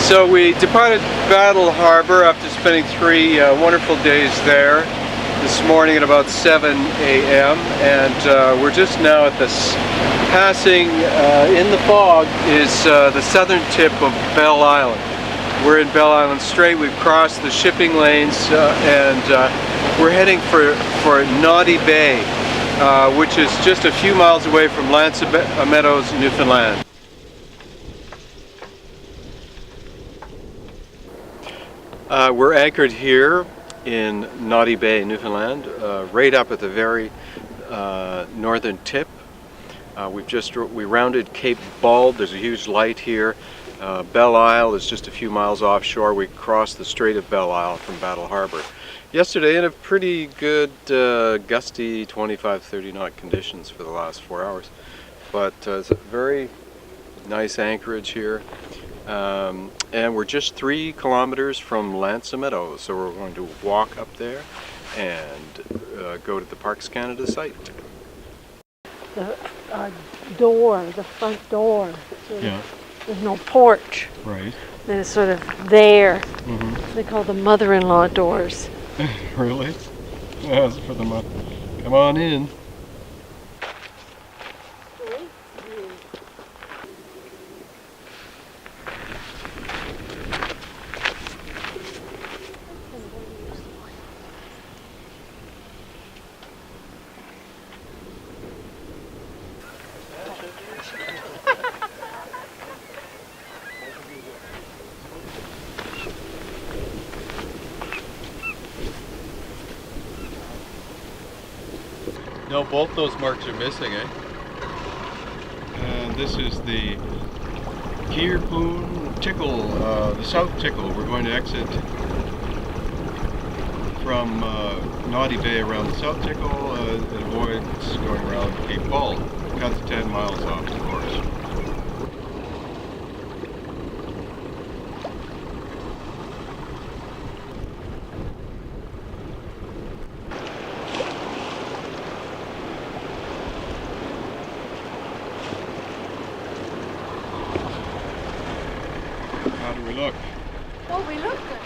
So we departed Belle Harbour after spending 3 wonderful days there this morning at about 7 a.m. and we're just now at this passing in the fog is the southern tip of Belle Isle. We're in Belle Isle Strait. We've crossed the shipping lanes and we're heading for Knotty Bay, which is just a few miles away from Meadows, Newfoundland. We're anchored here in Noddy Bay, Newfoundland, right up at the very northern tip. We rounded Cape Bald. There's a huge light here. Belle Isle is just a few miles offshore. We crossed the Strait of Belle Isle from Belle Harbour yesterday in a pretty good gusty 25-30 knot conditions for the last 4 hours. But it's a very nice anchorage here. And we're just 3 kilometers from Meadows, so we're going to walk up there and go to the Parks Canada site. The the front door. Yeah. There's no porch. Right. They're sort of there. Mm-hmm. They call them mother-in-law doors. Really? Yeah, it's for the mother. Come on in. No, both those marks are missing, eh? And this is the Gearpoon Tickle, the South Tickle. We're going to exit from Knotty Bay around the South Tickle and avoid going around Cape Bald. Cuts 10 miles off the course. How do we look? Oh, we look good.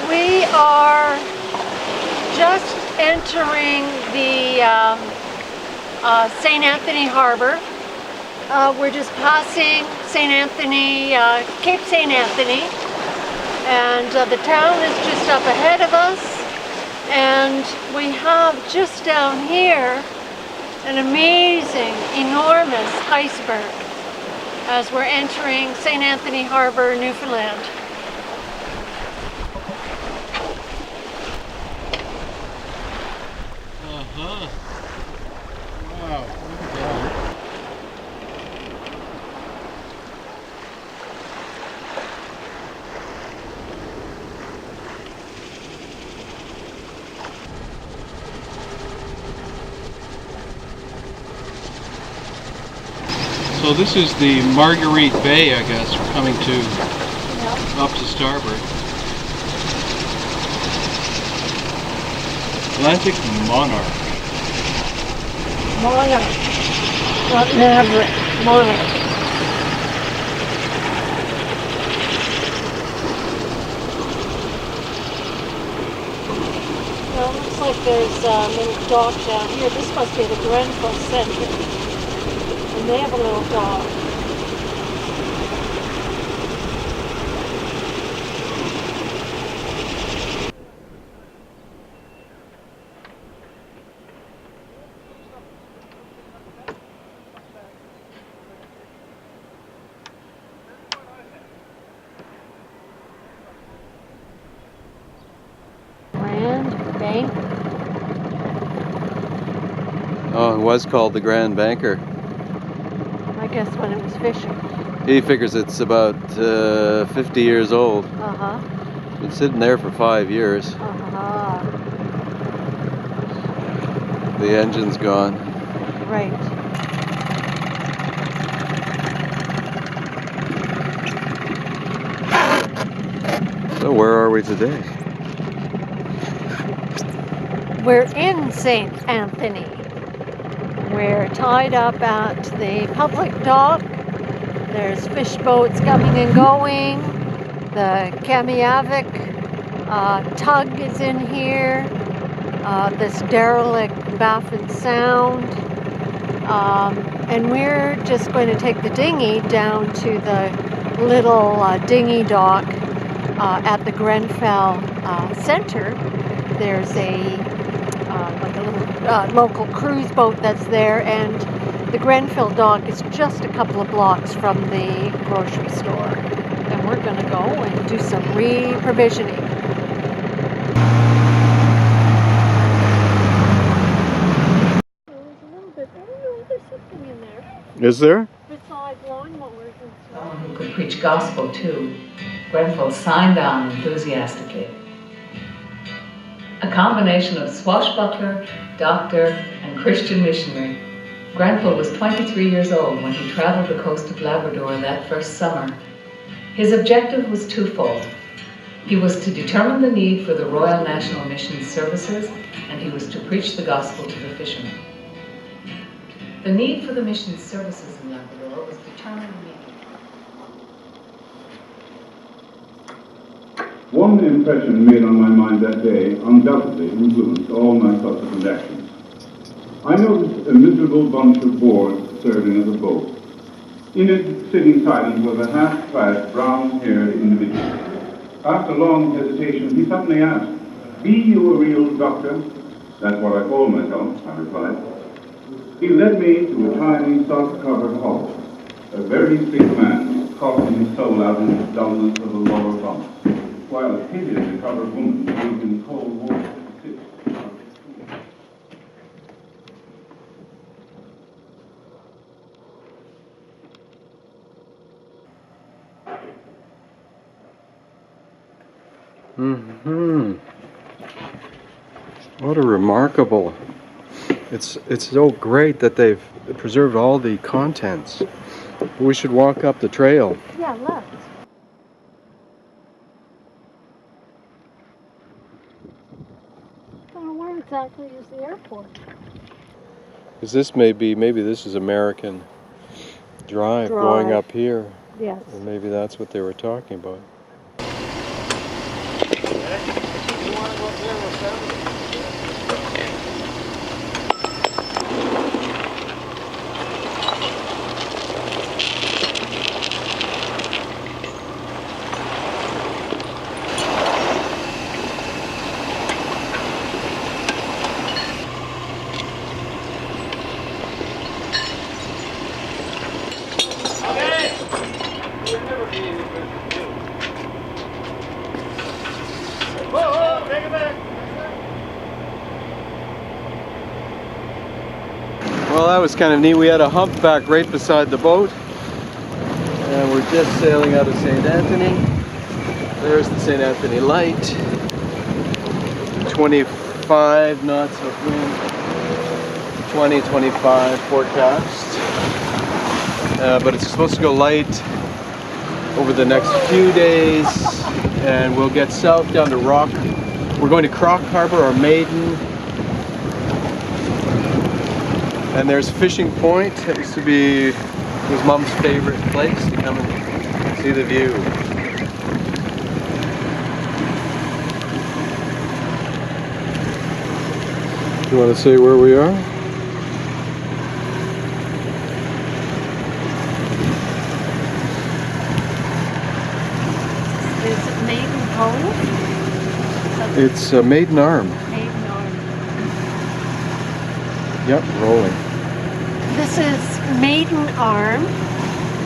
We are just entering the St. Anthony Harbour. We're just passing St. Anthony, Cape St. Anthony, and the town is just up ahead of us, and we have just down here an amazing, enormous iceberg as we're entering St. Anthony Harbour, Newfoundland. Uh-huh. Wow, look at that. So this is the Marguerite Bay, I guess, we're coming to, Yep. up to starboard. Atlantic Monarch. Monarch, not Maverick, Monarch. Well, it looks like there's a little dock down here. This must be the Grenfell Centre. And they have a little dock. Bank. Oh, it was called the Grand Banker. I guess when it was fishing. He figures it's about 50 years old. Uh-huh. Been sitting there for 5 years. Uh-huh. The engine's gone. Right. So where are we today? We're in St. Anthony. We're tied up at the public dock. There's fish boats coming and going. The Kamiavik tug is in here. This derelict Baffin Sound. And we're just going to take the dinghy down to the little dinghy dock at the Grenfell Center. There's like a little local cruise boat that's there, and the Grenfell dock is just a couple of blocks from the grocery store. And we're going to go and do some re-provisioning. There's a little bit, I don't know, there's something in there. Is there? Besides lawnmowers and stuff. Someone who could preach gospel too, Grenfell signed on enthusiastically. A combination of swashbuckler, doctor, and Christian missionary, Grenfell was 23 years old when he traveled the coast of Labrador that first summer. His objective was twofold. He was to determine the need for the Royal National Mission services, and he was to preach the gospel to the fishermen. The need for the mission services in Labrador was determined immediately. One impression made on my mind that day undoubtedly influenced all my subsequent actions. I noticed a miserable bunch of boards serving as a boat. In it, sitting silent, was a half-clad, brown-haired individual. After long hesitation, he suddenly asked, "Be you a real doctor?" "That's what I call myself," I replied. He led me to a tiny, soft-covered hall. A very sick man, coughing his soul out in the dullness of a lower bunk, while a hideously covered woman was in cold water to sit. What a remarkable. It's so great that they've preserved all the contents. We should walk up the trail. Yeah, let's. Where exactly is the airport? Because this maybe this is American Drive going up here. Yes. And maybe that's what they were talking about. Well, that was kind of neat. We had a humpback right beside the boat, and we're just sailing out of St. Anthony. There's the St. Anthony light. 25 knots of wind, 20-25 forecast. But it's supposed to go light over the next few days, and we'll get south down to Rock. We're going to Fourche Harbour or Maiden. And there's Fishing Point. It used to be his mom's favorite place to come and see the view. Do you want to say where we are? Is it Maiden Cove? It's Maiden Arm. Maiden Arm. Yep, rolling. This is Maiden Arm.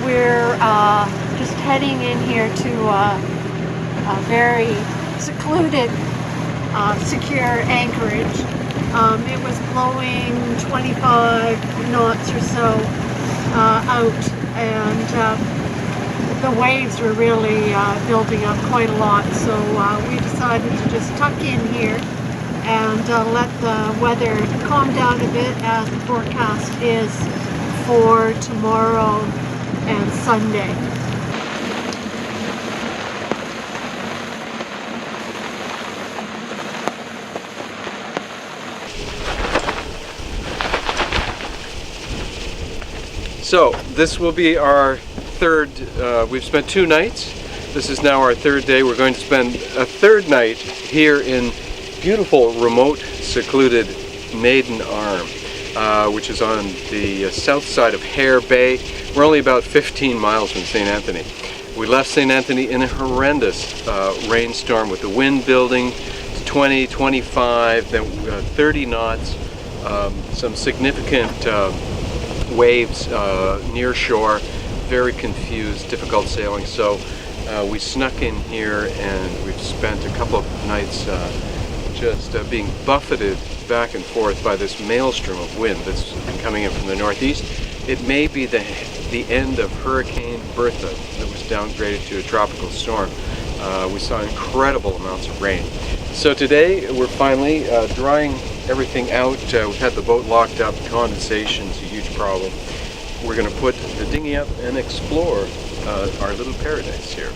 We're just heading in here to a very secluded, secure anchorage. It was blowing 25 knots or so out, and the waves were really building up quite a lot, so we decided to just tuck in here and let the weather calm down a bit, as the forecast is for tomorrow and Sunday. So this will be our third, we've spent 2 nights. This is now our 3rd day. We're going to spend a 3rd night here in beautiful, remote, secluded Maiden Arm, which is on the south side of Hare Bay. We're only about 15 miles from St. Anthony. We left St. Anthony in a horrendous rainstorm with the wind building to 20, 25, then 30 knots, some significant waves near shore, very confused, difficult sailing. So we snuck in here and we've spent a couple of nights just being buffeted back and forth by this maelstrom of wind that's been coming in from the northeast. It may be the end of Hurricane Bertha that was downgraded to a tropical storm. We saw incredible amounts of rain. So today we're finally drying everything out. We've had the boat locked up. Condensation is a huge problem. We're going to put the dinghy up and explore our little paradise here.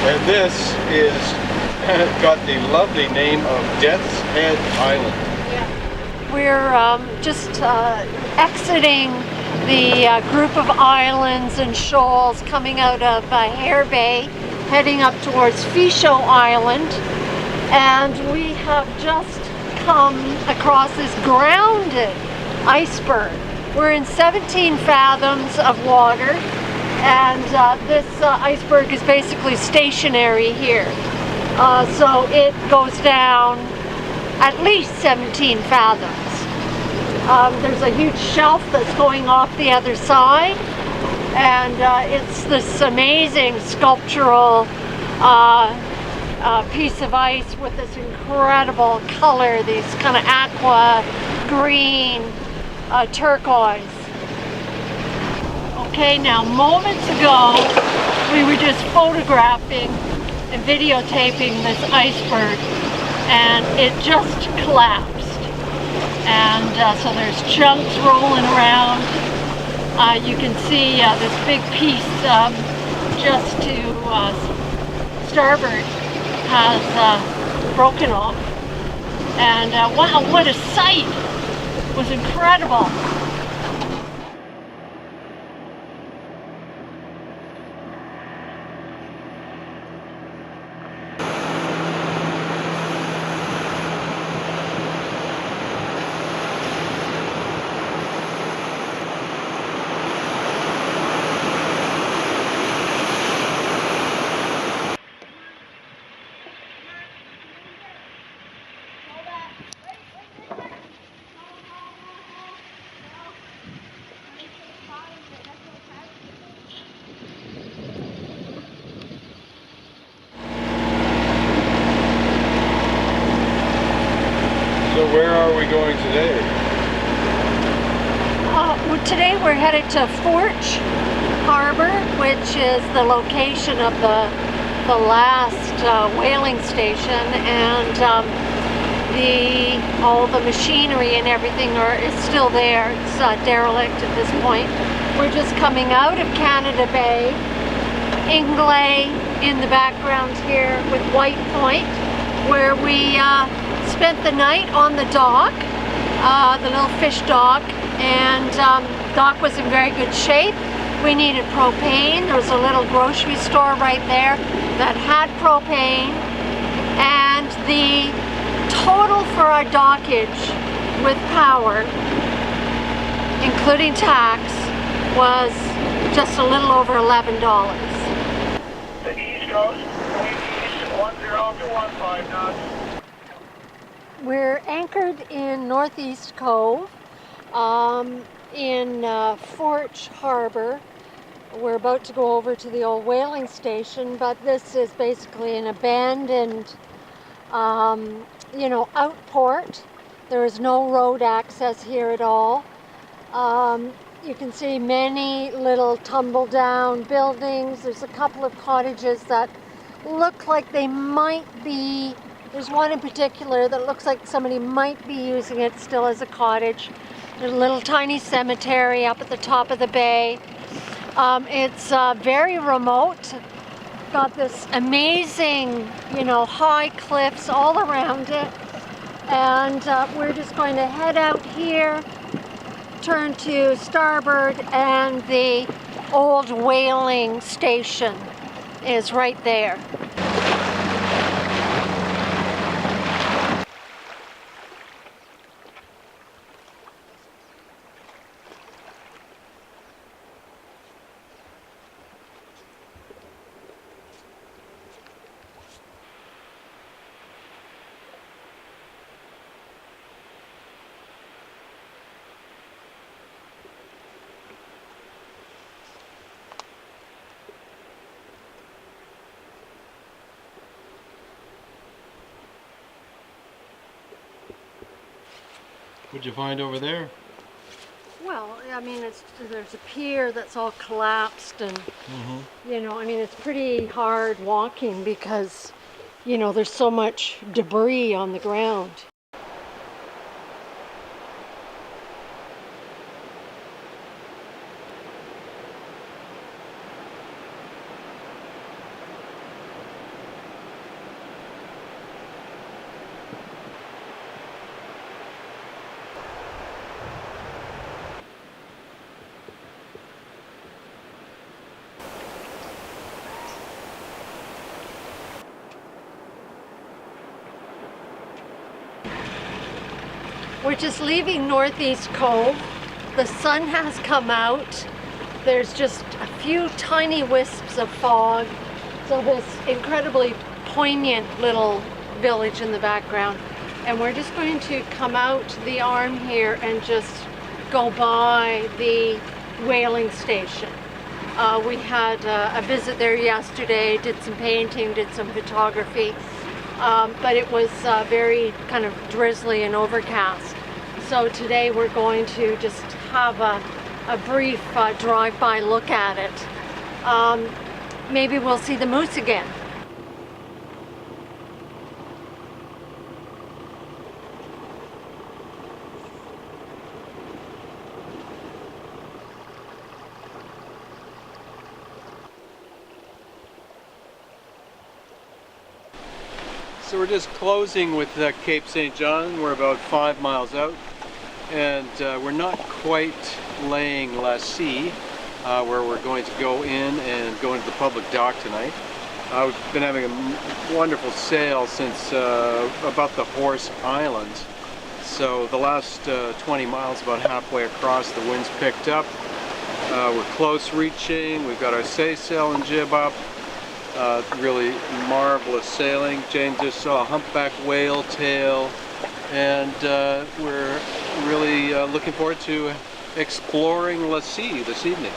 And this is got the lovely name of Death's Head Island. Yeah. We're just exiting the group of islands and shoals coming out of Hare Bay, heading up towards Fourche Island, and we have just come across this grounded iceberg. We're in 17 fathoms of water. And this iceberg is basically stationary here. So it goes down at least 17 fathoms. There's a huge shelf that's going off the other side. And it's this amazing sculptural piece of ice with this incredible color, these kind of aqua, green, turquoise. Okay, now moments ago we were just photographing and videotaping this iceberg and it just collapsed. And so there's chunks rolling around. You can see this big piece just to starboard has broken off. And wow, what a sight! It was incredible. So where are we going today? Well, today we're headed to Fourche Harbour, which is the location of the last whaling station, and all the machinery and everything is still there. It's derelict at this point. We're just coming out of Canada Bay. Englee in the background here with White Point, where we spent the night on the dock, the little fish dock, and dock was in very good shape. We needed propane. There was a little grocery store right there that had propane, and the total for our dockage with power, including tax, was just a little over $11. coast, wind east 10 to 15 knots. We're anchored in Northeast Cove in Fourche Harbour. We're about to go over to the old whaling station, but this is basically an abandoned, outport. There is no road access here at all. You can see many little tumble down buildings. There's a couple of cottages that look like they might be, there's one in particular that looks like somebody might be using it still as a cottage. There's a little tiny cemetery up at the top of the bay. It's very remote. Got this amazing, high cliffs all around it. And we're just going to head out here, turn to starboard, and the old whaling station is right there. What'd you find over there? Well, I mean, there's a pier that's all collapsed, and it's pretty hard walking because, there's so much debris on the ground. We're just leaving Northeast Cove. The sun has come out. There's just a few tiny wisps of fog. So this incredibly poignant little village in the background. And we're just going to come out the arm here and just go by the whaling station. We had a visit there yesterday, did some painting, did some photography. But it was very kind of drizzly and overcast. So today we're going to just have a brief drive-by look at it. Maybe we'll see the moose again. So we're just closing with Cape St. John. We're about 5 miles out, and we're not quite laying La Sea, where we're going to go in and go into the public dock tonight. We've been having a wonderful sail since about the Horse Islands. So the last 20 miles, about halfway across, the wind's picked up. We're close reaching. We've got our staysail and jib up. Really marvelous sailing. Jane just saw a humpback whale tail, and we're really looking forward to exploring La Sea this evening.